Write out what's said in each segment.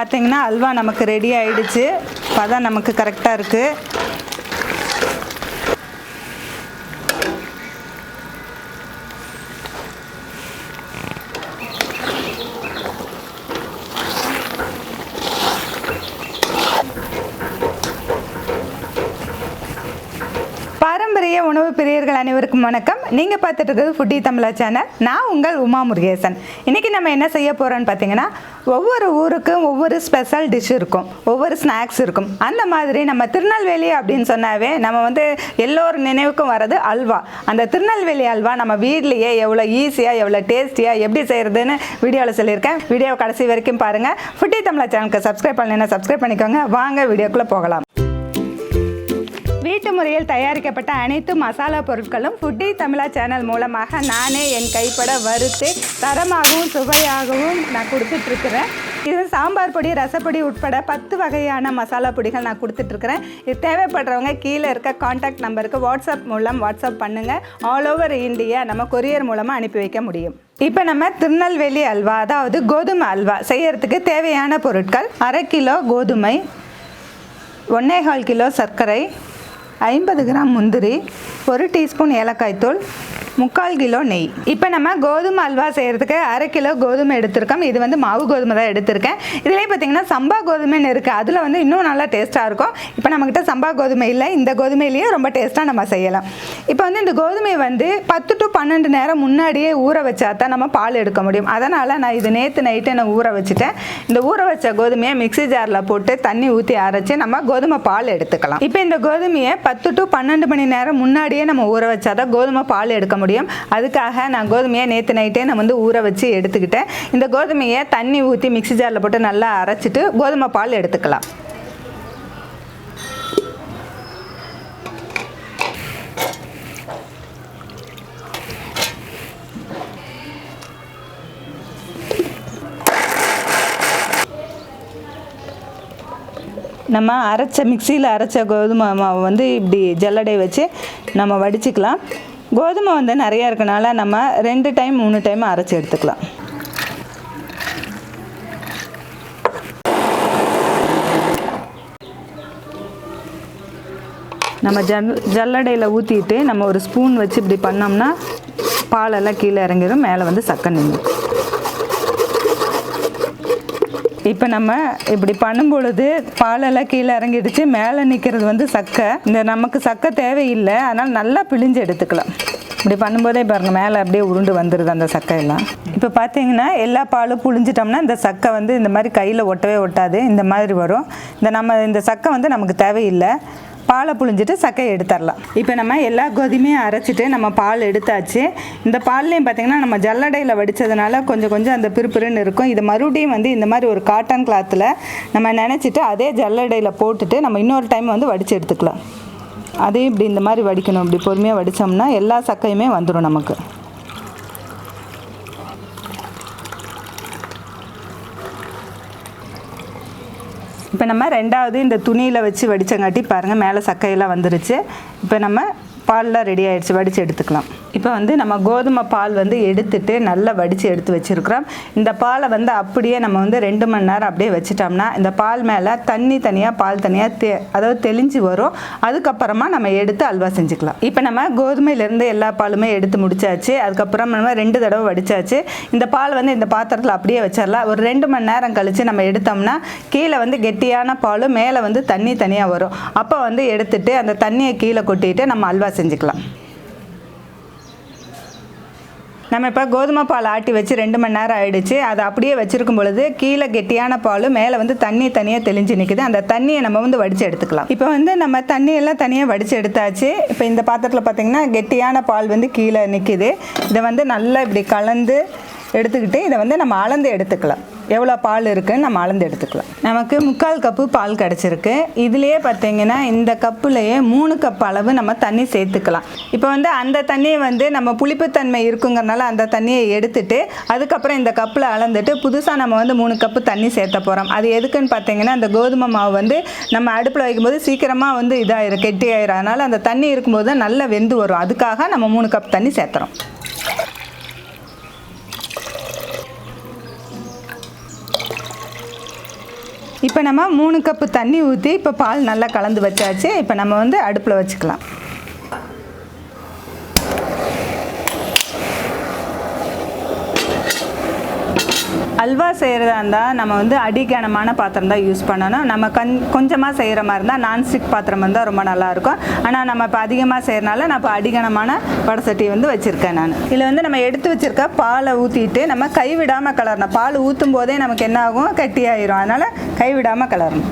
பார்த்தீங்கன்னா அல்வா நமக்கு ரெடி ஆயிடுச்சு. பதம் நமக்கு கரெக்டாக இருக்குது. பாரம்பரிய உணவு பிரியர்கள் அனைவருக்கும் வணக்கம். நீங்கள் பார்த்துட்டு இருக்கிறது ஃபுட்டி தமிழா சேனல். நான் உங்கள் உமா முருகேசன். இன்றைக்கி நம்ம என்ன செய்ய போகிறோன்னு பார்த்தீங்கன்னா, ஒவ்வொரு ஊருக்கும் ஒவ்வொரு ஸ்பெஷல் டிஷ் இருக்கும், ஒவ்வொரு ஸ்நாக்ஸ் இருக்கும். அந்த மாதிரி நம்ம திருநெல்வேலி அப்படின்னு சொன்னாவே நம்ம வந்து எல்லோரும் நினைவுக்கும் வர்றது அல்வா. அந்த திருநெல்வேலி அல்வா நம்ம வீட்லேயே எவ்வளோ ஈஸியாக எவ்வளோ டேஸ்டியாக எப்படி செய்கிறதுன்னு வீடியோவில் சொல்லியிருக்கேன். வீடியோ கடைசி வரைக்கும் பாருங்கள். ஃபுட்டி தமிழா சேனலுக்கு சப்ஸ்கிரைப் பண்ணலைன்னா சப்ஸ்கிரைப் பண்ணிக்கோங்க. வாங்க வீடியோக்குள்ளே போகலாம். வீட்டு முறையில் தயாரிக்கப்பட்ட அனைத்து மசாலா பொருட்களும் ஃபுட்டி தமிழா சேனல் மூலமாக நானே என் கைப்பட வறுத்து தரமாகவும் சுவையாகவும் நான் கொடுத்துட்ருக்குறேன். இது சாம்பார் பொடி, ரசப்பொடி உட்பட 10 வகையான மசாலா பொடிகள் நான் கொடுத்துட்ருக்குறேன். இது தேவைப்படுறவங்க கீழே இருக்க கான்டாக்ட் நம்பருக்கு வாட்ஸ்அப் மூலம் வாட்ஸ்அப் பண்ணுங்கள். ஆல் ஓவர் இந்தியா நம்ம கொரியர் மூலமாக அனுப்பி வைக்க முடியும். இப்போ நம்ம திருநெல்வேலி அல்வா, அதாவது கோதுமை அல்வா செய்யறதுக்கு தேவையான பொருட்கள்: 1/2 கிலோ கோதுமை, 1.25 கிலோ சர்க்கரை, 50 கிராம் முந்திரி, 1 டீஸ்பூன் ஏலக்காய் தூள், 3/4 கிலோ நெய். இப்போ நம்ம கோதுமை அல்வா செய்கிறதுக்கு 1/2 கிலோ கோதுமை எடுத்திருக்கோம். இது வந்து மாவு கோதுமை தான் எடுத்திருக்கேன். இதுலேயே பார்த்தீங்கன்னா சம்பா கோதுமைன்னு இருக்குது. அதில் வந்து இன்னும் நல்லா டேஸ்ட்டாக இருக்கும். இப்போ நம்மக்கிட்ட சம்பா கோதுமை இல்லை. இந்த கோதுமையிலேயே ரொம்ப டேஸ்ட்டாக நம்ம செய்யலாம். இப்போ வந்து இந்த கோதுமையை வந்து 10 to 12 நேரம் முன்னாடியே ஊற வச்சா தான் நம்ம பால் எடுக்க முடியும். அதனால் நான் இது நேற்று நைட்டு நான் ஊற வச்சுட்டேன். இந்த ஊற வச்ச கோதுமையை மிக்ஸி ஜாரில் போட்டு தண்ணி ஊற்றி அரைச்சி நம்ம கோதுமை பால் எடுத்துக்கலாம். இப்போ இந்த கோதுமையை 10 to 12 மணி நேரம் முன்னாடியே நம்ம ஊற வச்சா தான் கோதுமை பால் எடுக்க முடியும். அதுக்காக நான் கோதுமையை நேற்று நைட்டே நான் வந்து ஊற வச்சு எடுத்துக்கிட்டேன். இந்த கோதுமையை தண்ணி ஊற்றி மிக்ஸி ஜாரில் போட்டு நல்லா அரைச்சிட்டு கோதுமை பால் எடுத்துக்கலாம். நம்ம மிக்சியில் அரைச்ச கோதுமை மாவை வந்து இப்படி ஜல்லடை வச்சு நம்ம வடிச்சுக்கலாம். கோதுமை வந்து நிறையா இருக்கனால நம்ம 2 டைம் 3 டைம் அரைச்சி எடுத்துக்கலாம். நம்ம ஜல்லடையில் ஊற்றிட்டு நம்ம ஒரு ஸ்பூன் வச்சு இப்படி பண்ணோம்னா பாலெல்லாம் கீழே இறங்கிடும், மேலே வந்து சக்கை நின்றும். இப்போ நம்ம இப்படி பண்ணும்பொழுது பாலெல்லாம் கீழே இறங்கிடுச்சு, மேலே நிற்கிறது வந்து சக்கை. இந்த நமக்கு சக்கை தேவையில்லை, அதனால் நல்லா பிழிஞ்சு எடுத்துக்கலாம். இப்படி பண்ணும்போதே பாருங்கள், மேலே அப்படியே உருண்டு வந்துடுது அந்த சக்கையெல்லாம். இப்போ பார்த்தீங்கன்னா எல்லா பாலும் புழிஞ்சிட்டோம்னா இந்த சக்கை வந்து இந்த மாதிரி கையில் ஒட்டவே ஒட்டாது, இந்த மாதிரி வரும். இந்த சக்கை வந்து நமக்கு தேவையில்லை. பாலை புழிஞ்சிட்டு சக்கையை எடுத்துடலாம். இப்போ நம்ம எல்லா கோதுமையும் அரைச்சிட்டு நம்ம பால் எடுத்தாச்சு. இந்த பால்லையும் பார்த்திங்கன்னா நம்ம ஜல்லடையில் வடித்ததுனால கொஞ்சம் அந்த பிறுபிறுன்னு இருக்கும். இது மறுபடியும் வந்து இந்த மாதிரி ஒரு காட்டன் கிளாத்தில் நம்ம நினச்சிட்டு அதே ஜல்லடையில் போட்டுட்டு நம்ம இன்னொரு டைம் வந்து வடித்து எடுத்துக்கலாம். அதையும் இப்படி இந்த மாதிரி வடிக்கணும். இப்படி பொறுமையாக வடித்தோம்னா எல்லா சக்கையுமே வந்துடும் நமக்கு. இப்போ நம்ம ரெண்டாவது இந்த துணியில் வச்சு வடித்தங்காட்டி பாருங்கள் மேலே சக்கையெல்லாம் வந்துருச்சு. இப்போ நம்ம பால்லாம் ரெடி ஆகிடுச்சு, வடித்து எடுத்துக்கலாம். இப்போ வந்து நம்ம கோதுமை பால் வந்து எடுத்துட்டு நல்லா வடித்து எடுத்து வச்சுருக்கிறோம். இந்த பாலை வந்து அப்படியே நம்ம வந்து 2 மணி நேரம் அப்படியே வச்சிட்டோம்னா இந்த பால் மேலே தண்ணி தனியாக பால் தனியாக அதாவது தெளிஞ்சு வரும். அதுக்கப்புறமா நம்ம எடுத்து அல்வா செஞ்சுக்கலாம். இப்போ நம்ம கோதுமையிலேருந்து எல்லா பாலுமே எடுத்து முடிச்சாச்சு. அதுக்கப்புறம் நம்ம 2 தடவை வடித்தாச்சு. இந்த பால் வந்து இந்த பாத்திரத்தில் அப்படியே வச்சிடலாம். ஒரு 2 மணி நேரம் கழித்து நம்ம எடுத்தோம்னா கீழே வந்து கெட்டியான பாலும் மேலே வந்து தண்ணி தனியாக வரும். அப்போ வந்து எடுத்துட்டு அந்த தண்ணியை கீழே கொட்டிட்டு நம்ம அல்வா செஞ்சுக்கலாம். நம்ம இப்போ கோதுமை பால் ஆட்டி வச்சு 2 மணி நேரம் ஆகிடுச்சு. அதை அப்படியே வச்சுருக்கும் பொழுது கீழே கெட்டியான பால் மேலே வந்து தண்ணி தனியாக தெளிஞ்சு நிற்குது. அந்த தண்ணியை நம்ம வந்து வடித்து எடுத்துக்கலாம். இப்போ வந்து நம்ம தண்ணியெல்லாம் தனியாக வடித்து எடுத்தாச்சு. இப்போ இந்த பாத்திரத்தில் பார்த்திங்கன்னா கெட்டியான பால் வந்து கீழே நிற்கிது. இதை வந்து நல்லா இப்படி கலந்து எடுத்துக்கிட்டு இதை வந்து நம்ம அளந்து எடுத்துக்கலாம். எவ்வளோ பால் இருக்குன்னு நம்ம அளந்து எடுத்துக்கலாம். நமக்கு 3/4 கப்பு பால் கிடச்சிருக்கு. இதுலேயே பார்த்தீங்கன்னா இந்த கப்புலேயே 3 கப் அளவு நம்ம தண்ணி சேர்த்துக்கலாம். இப்போ வந்து அந்த தண்ணியை வந்து நம்ம புளிப்புத்தன்மை இருக்குங்கிறனால அந்த தண்ணியை எடுத்துட்டு அதுக்கப்புறம் இந்த கப்பில் அளந்துட்டு புதுசாக நம்ம வந்து 3 கப்பு தண்ணி சேர்த்த போகிறோம். அது எதுக்குன்னு பார்த்தீங்கன்னா அந்த கோதுமை மாவு வந்து நம்ம அடுப்பில் வைக்கும்போது சீக்கிரமாக வந்து இதாகிடும், கெட்டியாயிரும். அதனால் அந்த தண்ணி இருக்கும்போது நல்லா வெந்து வரும். அதுக்காக நம்ம 3 கப் தண்ணி சேர்த்துறோம். இப்போ நம்ம 3 கப்பு தண்ணி ஊற்றி இப்போ பால் நல்லா கலந்து வச்சாச்சு. இப்போ நம்ம வந்து அடுப்பில் வச்சுக்கலாம். அல்வா செய்கிறதா இருந்தால் நம்ம வந்து அடிகனமான பாத்திரம் தான் யூஸ் பண்ணணும். நம்ம கொஞ்சமாக செய்கிற மாதிரி இருந்தால் நான்ஸ்டிக் பாத்திரம் இருந்தால் ரொம்ப நல்லாயிருக்கும். ஆனால் நம்ம இப்போ அதிகமாக செய்கிறனால நான் இப்போ அடிகனமான வடசட்டி வந்து வச்சுருக்கேன். நான் இதில் வந்து நம்ம எடுத்து வச்சுருக்க பாலை ஊற்றிட்டு நம்ம கைவிடாமல் கலரணும். பால் ஊற்றும் போதே நமக்கு என்ன ஆகும், கட்டியாயிரும். அதனால் கைவிடாமல் கலரணும்.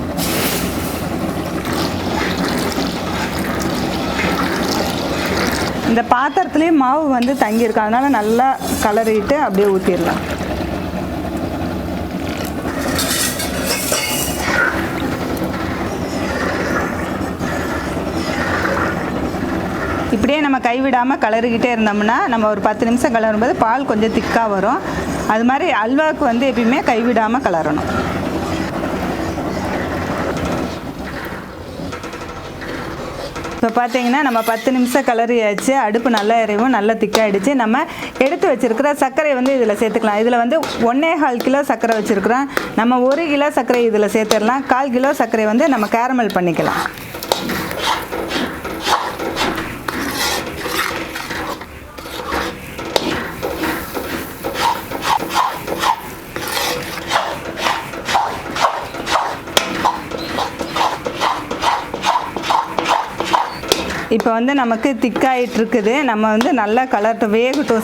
இந்த பாத்திரத்துலேயே மாவு வந்து தங்கியிருக்கும். அதனால் நல்லா கலரிட்டு அப்படியே ஊற்றிடலாம். இப்படியே நம்ம கைவிடாமல் கலரிக்கிட்டே இருந்தோம்னா நம்ம ஒரு 10 நிமிஷம் கலரும்போது பால் கொஞ்சம் திக்காக வரும். அது மாதிரி அல்வாவுக்கு வந்து எப்பயுமே கைவிடாமல் கலரணும். இப்போ பார்த்தீங்கன்னா நம்ம 10 நிமிஷம் கலரியாச்சு. அடுப்பு நல்லா எறிவும், நல்லா திக்காகிடுச்சு. நம்ம எடுத்து வச்சுருக்கிற சர்க்கரை வந்து இதில் சேர்த்துக்கலாம். இதில் வந்து 1.25 கிலோ சர்க்கரை வச்சுருக்குறோம். நம்ம 1 கிலோ சர்க்கரை இதில் சேர்த்துடலாம். 1/4 கிலோ சர்க்கரை வந்து நம்ம கேரமல் பண்ணிக்கலாம். இப்போ வந்து நமக்கு திக்காயிட்டு இருக்குது. நம்ம வந்து நல்லா கலர்ட்டு வேகட்டும்.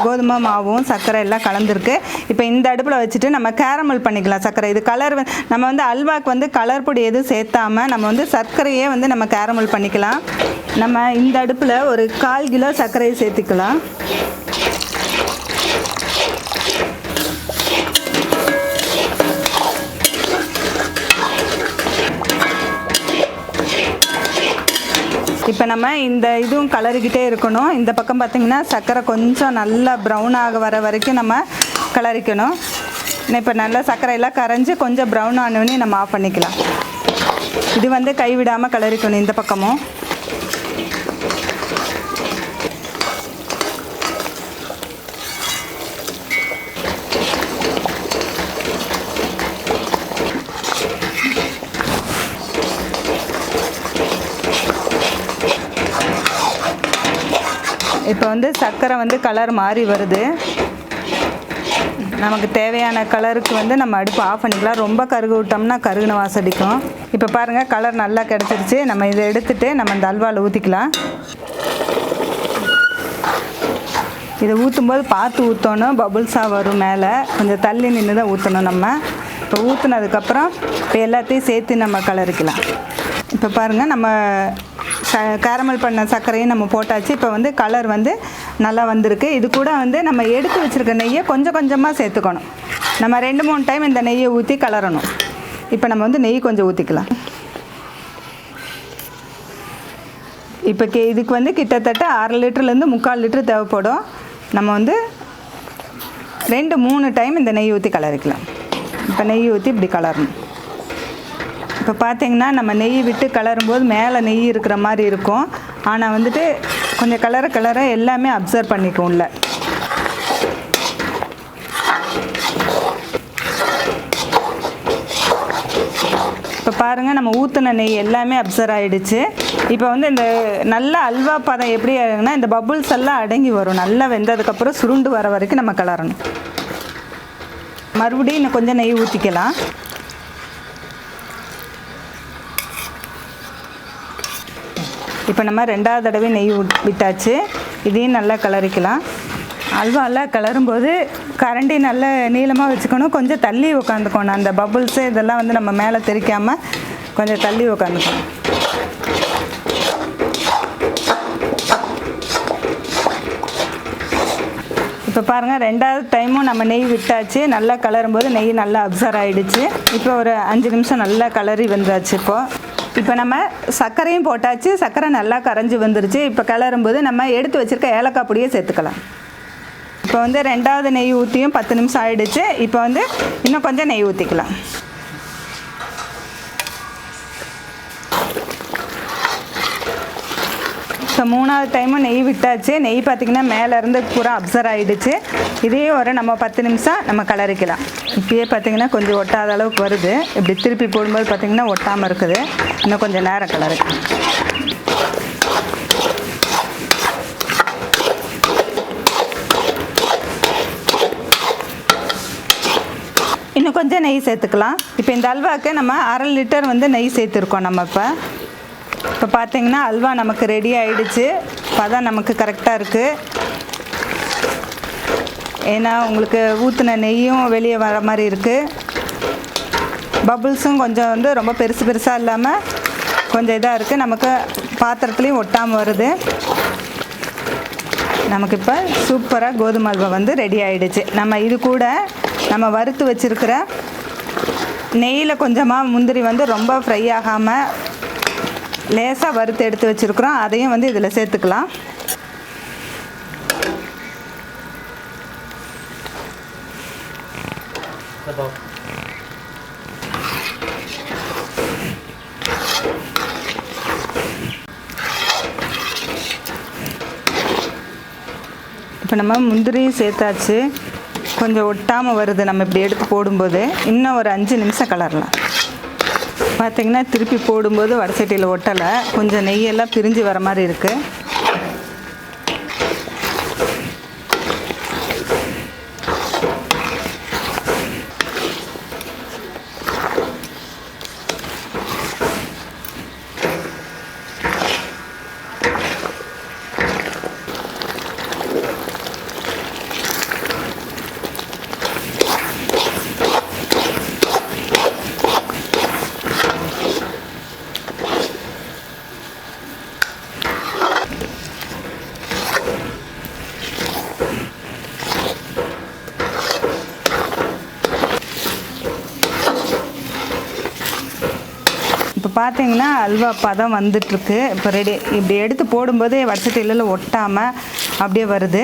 கோதுமை மாவும் சர்க்கரை எல்லாம் கலந்துருக்கு. இப்போ இந்த அடுப்பில் வச்சுட்டு நம்ம கேரமல் பண்ணிக்கலாம் சர்க்கரை. இது கலர் நம்ம வந்து அல்வாக்கு வந்து கலர் பொடி எதுவும் சேர்த்தாமல் நம்ம வந்து சர்க்கரையே வந்து நம்ம கேரமல் பண்ணிக்கலாம். நம்ம இந்த அடுப்பில் ஒரு 1/4 கிலோ சர்க்கரையை சேர்த்துக்கலாம். இப்போ நம்ம இந்த இதுவும் கலரிக்கிட்டே இருக்கணும். இந்த பக்கம் பார்த்திங்கன்னா சர்க்கரை கொஞ்சம் நல்லா ப்ரௌன் ஆக வர வரைக்கும் நம்ம கலரிக்கணும். இப்போ நல்லா சர்க்கரையெல்லாம் கரைஞ்சி கொஞ்சம் ப்ரௌன் ஆனோடனே நம்ம ஆஃப் பண்ணிக்கலாம். இது வந்து கைவிடாமல் கலரிக்கணும் இந்த பக்கமும். இப்போ வந்து சர்க்கரை வந்து கலர் மாறி வருது. நமக்கு தேவையான கலருக்கு வந்து நம்ம அடுப்பு ஆஃப் பண்ணிக்கலாம். ரொம்ப கருகு விட்டோம்னா கருகுன வாசடிக்கும். இப்போ பாருங்கள் கலர் நல்லா கிடச்சிருச்சு. நம்ம இதை எடுத்துகிட்டு நம்ம இந்த அல்வாவில் ஊற்றிக்கலாம். இதை ஊற்றும்போது பார்த்து ஊற்றணும். பபுள்ஸாக வரும் மேலே. கொஞ்சம் தள்ளி நின்று தான் ஊற்றணும். நம்ம இப்போ ஊற்றுனதுக்கப்புறம் இப்போ எல்லாத்தையும் சேர்த்து நம்ம கலரிக்கலாம். இப்போ பாருங்கள் நம்ம கேரமல் பண்ண சர்க்கரையும் நம்ம போட்டாச்சு. இப்போ வந்து கலர் வந்து நல்லா வந்திருக்கு. இது கூட வந்து நம்ம எடுத்து வச்சுருக்க நெய்யை கொஞ்சம் கொஞ்சமாக சேர்த்துக்கணும். நம்ம 2-3 டைம் இந்த நெய்யை ஊற்றி கலரணும். இப்போ நம்ம வந்து நெய் கொஞ்சம் ஊற்றிக்கலாம். இப்போ இதுக்கு வந்து கிட்டத்தட்ட 1/2 லிட்டர்லேருந்து 3/4 லிட்டர் தேவைப்படும். நம்ம வந்து 2-3 டைம் இந்த நெய் ஊற்றி கலரிக்கலாம். இப்போ நெய் ஊற்றி இப்படி கலரணும். இப்போ பார்த்திங்கன்னா நம்ம நெய் விட்டு கலரும்போது மேலே நெய் இருக்கிற மாதிரி இருக்கும். ஆனால் வந்துட்டு கொஞ்சம் கலரை எல்லாமே அப்சர்வ் பண்ணிக்கும் உள்ள. இப்போ பாருங்கள் நம்ம ஊற்றின நெய் எல்லாமே அப்சர்வ் ஆகிடுச்சு. இப்போ வந்து இந்த நல்ல அல்வா பதம் எப்படி ஆகுதுன்னா இந்த பபுள்ஸ் எல்லாம் அடங்கி வரும். நல்லா வெந்ததுக்கப்புறம் சுருண்டு வர வரைக்கும் நம்ம கலரணும். மறுபடியும் இன்னும் கொஞ்சம் நெய் ஊற்றிக்கலாம். இப்போ நம்ம 2வது தடவை நெய் விட்டாச்சு. இதையும் நல்லா கலரிக்கலாம். அல்வாலாம் கலரும்போது கரண்டி நல்ல நீளமாக வச்சுக்கணும். கொஞ்சம் தள்ளி உட்காந்துக்கணும். அந்த பபுள்ஸு இதெல்லாம் வந்து நம்ம மேலே தெரிக்காமல் கொஞ்சம் தள்ளி உட்காந்துக்கணும். இப்போ பாருங்கள் 2வது டைமும் நம்ம நெய் விட்டாச்சு. நல்லா கலரும்போது நெய் நல்லா அப்சர்வ் ஆகிடுச்சு. இப்போ ஒரு 5 நிமிஷம் நல்லா கலரி வந்தாச்சு. இப்போ நம்ம சர்க்கரையும் போட்டாச்சு. சர்க்கரை நல்லா கரைஞ்சி வந்துருச்சு. இப்போ கிளறும்போது நம்ம எடுத்து வச்சுருக்க ஏலக்காய் பொடியை சேர்த்துக்கலாம். இப்போ வந்து 2வது நெய் ஊற்றியும் 10 நிமிஷம் ஆகிடுச்சு. இப்போ வந்து இன்னும் கொஞ்சம் நெய் ஊற்றிக்கலாம். இப்போ ஸோ 3வது டைமும் நெய் விட்டாச்சு. நெய் பார்த்திங்கன்னா மேலேருந்து பூரா அப்சர்வ் ஆகிடுச்சு. இதே ஒரு நம்ம 10 நிமிஷம் நம்ம கலரிக்கலாம். இப்பயே பார்த்திங்கன்னா கொஞ்சம் ஒட்டாத அளவுக்கு வருது. இப்படி திருப்பி போடும்போது பார்த்திங்கன்னா ஒட்டாமல் இருக்குது. இன்னும் கொஞ்சம் நேரம் கலரிக்கலாம். இன்னும் கொஞ்சம் நெய் சேர்த்துக்கலாம். இப்போ இந்த அல்வாவுக்கு நம்ம 1/2 லிட்டர் வந்து நெய் சேர்த்துருக்கோம். நம்ம இப்போ பார்த்திங்கன்னா அல்வா நமக்கு ரெடி ஆகிடுச்சு. பதம் நமக்கு கரெக்டாக இருக்குது. ஏன்னா உங்களுக்கு ஊற்றின நெய்யும் வெளியே வர மாதிரி இருக்குது. பபுள்ஸும் கொஞ்சம் வந்து ரொம்ப பெருசாக இல்லாமல் கொஞ்சம் இதாக இருக்குது. நமக்கு பாத்திரத்துலேயும் ஒட்டாமல் வருது. நமக்கு இப்போ சூப்பராக கோதுமை அல்வா வந்து ரெடி ஆகிடுச்சு. நம்ம இது கூட நம்ம வறுத்து வச்சுருக்கிற நெய்யில் கொஞ்சமாக முந்திரி வந்து ரொம்ப ஃப்ரை ஆகாமல் லேசாக வறுத்து எடுத்து வச்சுருக்குறோம். அதையும் வந்து இதில் சேர்த்துக்கலாம். இப்போ நம்ம முந்திரியும் சேர்த்தாச்சு. கொஞ்சம் ஒட்டாமல் வருது. நம்ம இப்படி எடுத்து போடும்போது இன்னும் ஒரு 5 நிமிஷம் கலரலாம். பார்த்திங்கன்னா திருப்பி போடும்போது வடசட்டியில் ஒட்டலை. கொஞ்சம் நெய்யெல்லாம் பிரிஞ்சு வர மாதிரி இருக்குது. இப்போ பார்த்தீங்கன்னா அல்வா பதம் வந்துட்டுருக்கு. இப்போ ரெடி. இப்படி எடுத்து போடும்போது வடசட்டியில் ஒட்டாமல் அப்படியே வருது.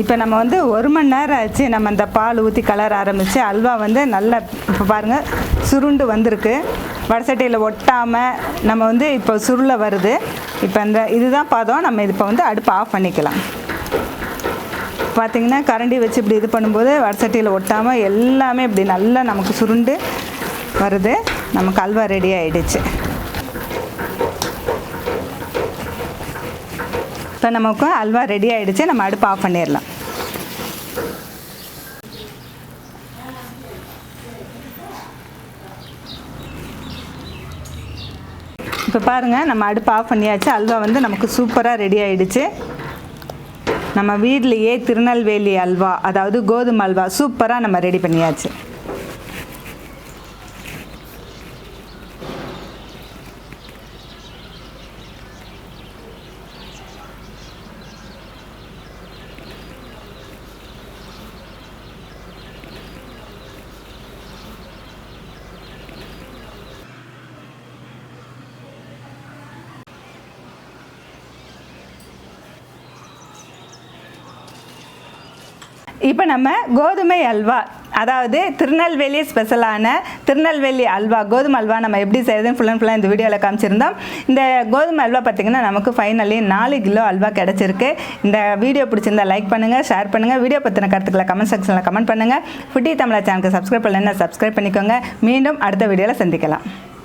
இப்போ நம்ம வந்து 1 மணி நேரம் ஆச்சு. நம்ம இந்த பால் ஊற்றி கலர ஆரம்பித்து அல்வா வந்து நல்லா இப்போ பாருங்கள் சுருண்டு வந்திருக்கு. வடசட்டியில் ஒட்டாமல் நம்ம வந்து இப்போ சுருள வருது. இப்போ இந்த இதுதான் பதம். நம்ம இப்போ வந்து அடுப்பு ஆஃப் பண்ணிக்கலாம். பார்த்திங்கன்னா கரண்டி வச்சு இப்படி இது பண்ணும்போது வடசட்டியில் ஒட்டாமல் எல்லாமே இப்படி நல்லா நமக்கு சுருண்டு வருது. நமக்கு அல்வா ரெடி ஆகிடுச்சு. இப்போ நமக்கு அல்வா ரெடி ஆகிடுச்சு. நம்ம அடுப்பு ஆஃப் பண்ணிடலாம். இப்போ பாருங்கள் நம்ம அடுப்பு ஆஃப் பண்ணியாச்சு. அல்வா வந்து நமக்கு சூப்பராக ரெடி ஆகிடுச்சு. நம்ம வீட்லேயே திருநெல்வேலி அல்வா, அதாவது கோதுமை அல்வா சூப்பராக நம்ம ரெடி பண்ணியாச்சு. இப்போ நம்ம கோதுமை அல்வா, அதாவது திருநெல்வேலி ஸ்பெஷலான திருநெல்வேலி அல்வா, கோதுமை அல்வா நம்ம எப்படி செய்யுதுன்னு ஃபுல்லாக இந்த வீடியோவில் காமிச்சிருந்தோம். இந்த கோதுமை அல்வா பார்த்திங்கன்னா நமக்கு ஃபைனலி 4 கிலோ அல்வா கிடச்சிருக்கு. இந்த வீடியோ பிடிச்சிருந்தா லைக் பண்ணுங்கள், ஷேர் பண்ணுங்கள். வீடியோ பற்றின கருத்துக்களை கமெண்ட் செக்ஷனில் கமெண்ட் பண்ணுங்கள். ஃபுட்டி தமிழா சேனலுக்கு சப்ஸ்கிரைப் பண்ணலைன்னா சப்ஸ்கிரைப் பண்ணிக்கோங்க. மீண்டும் அடுத்த வீடியோவில் சந்திக்கலாம்.